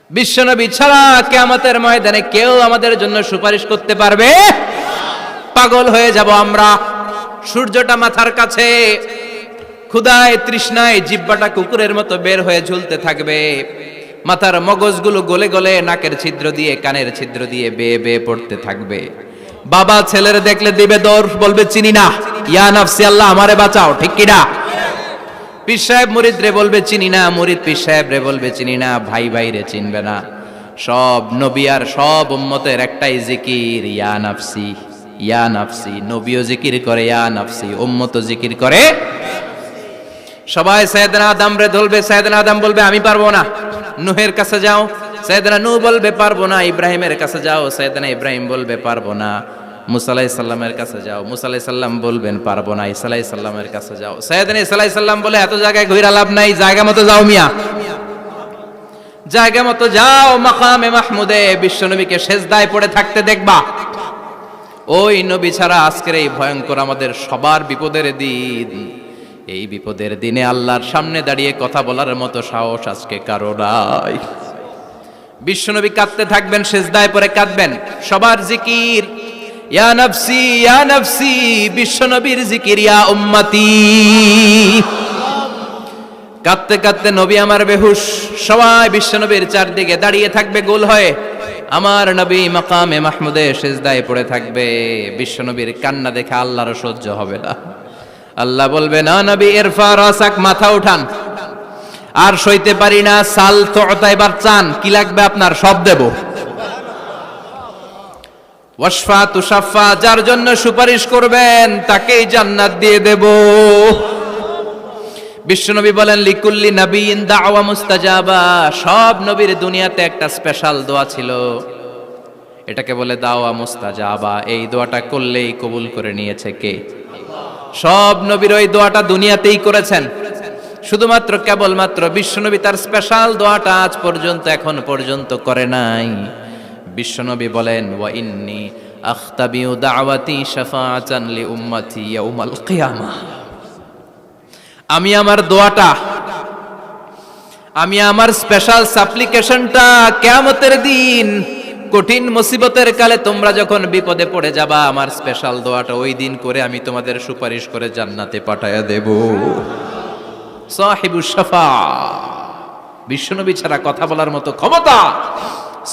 বিশ্বনবী ছাড়া কিয়ামতের ময়দানে কেউ আমাদের জন্য সুপারিশ করতে পারবে? পাগল হয়ে যাব আমরা। সূর্যটা মাথার কাছে, ক্ষুধায় তৃষ্ণায় জিহ্বাটা কুকুরের মতো বের হয়ে ঝুলতে থাকবে, মাথার মগজগুলো গলে গলে নাকের ছিদ্র দিয়ে কানের ছিদ্র দিয়ে বেয়ে বেয়ে পড়তে থাকবে। বাবা ছেলের দেখলে দিবে দৌড়, বলবে চিনি না, ইয়া নাফসি আল্লাহ আমারে বাঁচাও, ঠিক কি না? পীর সাহেব মুরিদ রে বলবে চিনি না, মুরিদ পীর সাহেব রে বলবে চিনি না, ভাই ভাই রে চিনবে না। সব নবী আর সব উম্মতের একটাই জিকির, ইয়া নাফসি ইয়া নাফসি। নবীও জিকির করে ইয়া নাফসি, উম্মতও জিকির করে। সবাই সাইয়েদনা আদম রে ধরবে, সাইয়েদনা আদম বলবে আমি পারবো না, নূহের কাছে যাও। সাইয়েদনা নূহ বলবে পারবো না, ইব্রাহিমের কাছে যাও। সাইয়েদনা ইব্রাহিম বলবে পারবো না, মুসা আলাইহিস সালামের কাছে যাও। মুসা আলাইহিস সালাম বলবেন পারবো না, ঈসা আলাইহিস সালামের কাছে যাও। সাইয়েদনা ঈসা আলাইহিস সালাম বলে এত জায়গায় ঘুরে লাভ নাই, জায়গা মতো যাও মিয়া, জায়গা মতো যাও। মাকামে মাহমুদে বিশ্বনবীকে সেজদায় পড়ে থাকতে দেখবা। ওই নবী ছাড়া আজকের এই ভয়ঙ্কর আমাদের সবার বিপদের দিন, এই বিপদের দিনে আল্লাহর সামনে দাঁড়িয়ে কথা বলার মতো সাহস আজকে কারো নাই। বিশ্বনবী কাঁদতে থাকবেন, সেজদায় পড়ে কাঁদবেন। সবার জিকির ইয়া নাফসি ইয়া নাফসি, বিশ্বনবীর জিকির ইয়া উম্মতি। কাঁদতে কাঁদতে নবী আমার বেহুশ, সবাই বিশ্বনবীর চারদিকে দাঁড়িয়ে থাকবে গোল হয়ে। আমার নবী মাকামে মাহমুদে সেজদায় পড়ে থাকবে। বিশ্বনবীর কান্না দেখে আল্লাহর সহ্য হবে না। আল্লাহ বলবে না নবী ইরফা রাসাক, মাথা উঠান, আর সইতে পারি না। সাল তুতা, এবার চান, কি লাগবে আপনার সব দেব। ওয়াশফা তুশাফা, যার জন্য সুপারিশ করবেন তাকেই জান্নাত দিয়ে দেব। বিশ্বনবী বলেন লিকুল্লি নাবিয়িন দাওয়া মুস্তাজাবা, সব নবীর দুনিয়াতে একটা স্পেশাল দোয়া ছিল, এটাকে বলে দাওয়া মুস্তাজাবা। এই দোয়াটা করলেই কবুল করে নিয়েছে কে? সব নবীর ওই দোয়াটা দুনিয়াতেই করেছেন, শুধুমাত্র কেবলমাত্র বিশ্বনবী তার স্পেশাল দোয়াটা আজ পর্যন্ত এখন পর্যন্ত করে নাই। বিশ্বনবী বলেন ওয়া ইন্নী আখতাবিউ দাওয়াতি শাফাআতান লি উম্মতি ইয়াউমাল কিয়ামাহ, আমি আমার দোয়াটা, আমি আমার স্পেশাল সাপ্লিকেশনটা কিয়ামতের দিন কঠিন মুসিবতের কালে তোমরা যখন বিপদে পড়ে যাবা, আমার স্পেশাল দোয়াটা ওই দিন করে আমি তোমাদের সুপারিশ করে জান্নাতে পাঠায়া দেব। সাহিবুশ শাফা, বিশ্বনবী ছাড়া কথা বলার মতো ক্ষমতা,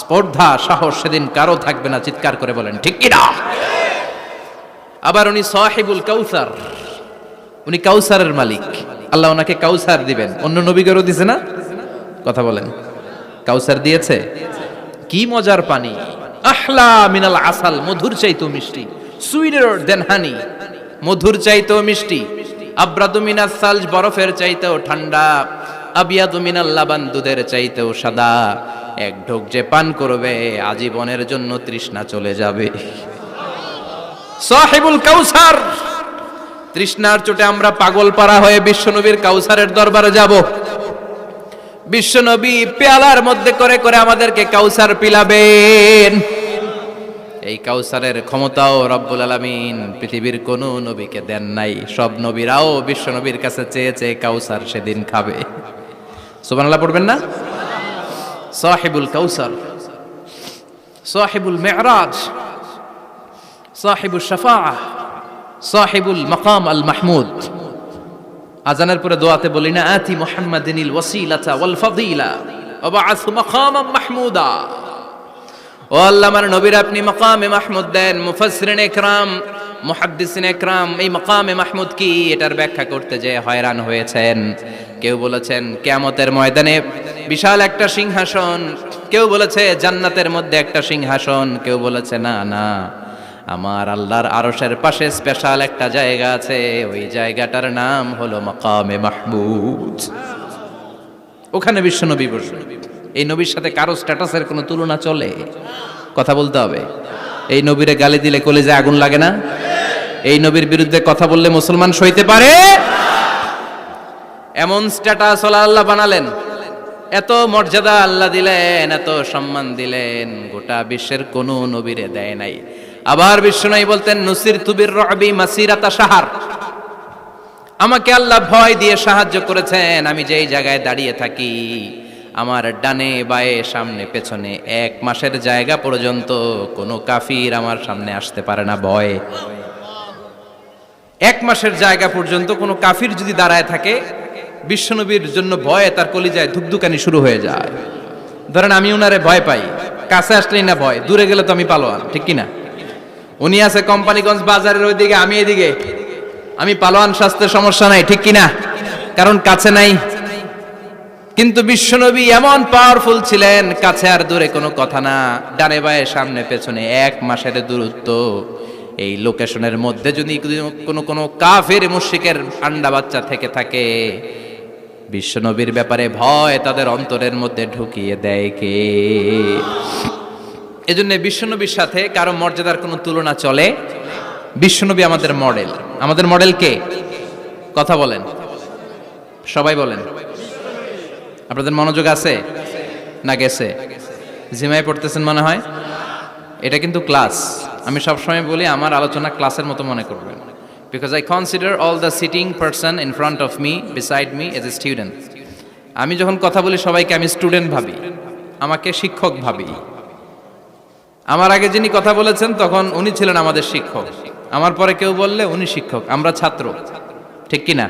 স্পর্ধা, সাহস সেদিন কারো থাকবে না। চিৎকার করে বলেন ঠিক কি না? আবার উনি সাহিবুল কাউসার, উনি কাউসারের মালিক। আল্লাহ ওনাকে কাউসার দিবেন। অন্য নবীদেরও দিছে না? কথা বলেন, কাউসার দিয়েছে। কি মজার পানি, আহলা মিনাল আসাল, মধুর চাইতেও মিষ্টি। সুইটার দেন হানি, মধুর চাইতেও মিষ্টি। আব্রাদু মিনাস সালজ, বরফের চাইতেও ঠান্ডা। আবিয়াদু মিনাল লাবান, দুধের চাইতেও সাদা। এক ঢোক যে পান করবে আজীবনের জন্য তৃষ্ণা চলে যাবে। সাহিবুল কাউসার, তৃষ্ণার চোটে আমরা পাগল পারা হয়ে বিশ্বনবীর কাউসারের দরবারে যাব। বিশ্বনবী পেয়ালার মধ্যে করে করে আমাদেরকে কাউসার পিলাবেন। এই কাউসারের ক্ষমতাও রব্বুল আলামিন পৃথিবীর কোন নবীকে দেন নাই। সব নবীরাও বিশ্বনবীর কাছে চেয়েছে কাউসার সেদিন খাবে। সুবহানাল্লাহ পড়বেন না? সাহিবুল কাউসার, সাহিবুল মিরাজ, সাহিবুশ শাফাআহ, সাহিবুল মাকাম আল মাহমুদ। আজানের পরে দোয়াতে বলি না আতি মুহাম্মাদিনিল ওয়াসিলাতা ওয়াল ফাদিলা ওয়া বা'আসু মাকামান মাহমুদা। ও আল্লাহ, আমার নবীর আপনি মাকামে মাহমুদ দেন। মুফাসসিরিন ইকরাম, মুহাদ্দিসিন ইকরাম এই মাকামে মাহমুদ কি এটার ব্যাখ্যা করতে যে হয়রান হয়েছেন। কেউ বলেছেন কিয়ামতের ময়দানে বিশাল একটা সিংহাসন, কেউ বলেছে জান্নাতের মধ্যে একটা সিংহাসন, কেউ বলেছে না না, আমার আল্লাহর আরশের পাশে স্পেশাল একটা জায়গা আছে, ওই জায়গাটার নাম হলো মাকামে মাহমুদ। ওখানে বিশ্বনবী বসবেন। এই নবীর সাথে কারো স্ট্যাটাসের কোনো তুলনা চলে? কথা বলতে হবে। এই নবীরে গালি দিলে কলিজায় আগুন লাগে না? এই নবীর বিরুদ্ধে কথা বললে মুসলমান সইতে পারে? এমন স্ট্যাটাস আল্লাহ বানালেন, এত মর্যাদা আল্লাহ দিলেন, এত সম্মান দিলেন, গোটা বিশ্বের কোন নবীরে দেয় নাই। আবার বিশ্বনবী বলতেন নুসিরতু বির-রু'বি মাসিরাতা শাহর, আমাকে আল্লাহ ভয় দিয়ে সাহায্য করেছেন। আমি যেই জায়গায় দাঁড়িয়ে থাকি আমার ডানে বায়ে সামনে পেছনে 1 মাসের জায়গা পর্যন্ত কোনো কাফির আমার সামনে আসতে পারে না ভয়ে। 1 মাসের জায়গা পর্যন্ত কোনো কাফির যদি দাঁড়ায় থাকে, বিশ্বনবীর জন্য ভয়ে তার কলিজায় ধুকধুকানি শুরু হয়ে যায়। ধরেন আমি উনারে ভয় পাই, কাছে আসলেই না ভয়, দূরে গেলে তো আমি পালোয়ান, ঠিক কিনা? উনি আছে কোম্পানিগঞ্জ বাজারের ওইদিকে, আমি এদিকে, আমি পালোয়ান, স্বাস্থ্যের সমস্যা নাই, ঠিক কিনা? কারণ কাছে নাই। কিন্তু বিশ্বনবী এমন পাওয়ারফুল ছিলেন, কাছে আর দূরে কোনো কথা না, ডানে বায়ে সামনে পেছনে 1 মাসের দূরত্ব। এই লোকেশনের মধ্যে যদি কোনো কাফের মুশরিকের আন্ডা বাচ্চা থেকে থাকে, বিশ্বনবীর ব্যাপারে ভয় তাদের অন্তরের মধ্যে ঢুকিয়ে দেয় কে? এজন্য বিশ্বনবীর সাথে কারো মর্যাদার কোনো তুলনা চলে? বিশ্বনবী আমাদের মডেল। আমাদের মডেল কে? কথা বলেন, সবাই বলেন। আপনাদের মনোযোগ আছে না গেছে? জিমায় পড়তেছেন মনে হয়। এটা কিন্তু ক্লাস। আমি সবসময় বলি আমার আলোচনা ক্লাসের মতো মনে করবেন, because I consider all the sitting person in front of me, beside me as a student. আমি যখন কথা বলি সবাইকে আমি স্টুডেন্ট ভাবি, আমাকে শিক্ষক ভাবি। আমার আগে যিনি কথা বলেছেন তখন উনি ছিলেন আমাদের শিক্ষক, আমার পরে কেউ বললে উনি শিক্ষক, আমরা ছাত্র, ঠিক কিনা?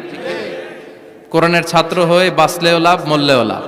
কোরআনের ছাত্র হয়ে বাঁচলেও লাভ, মরলেও লাভ।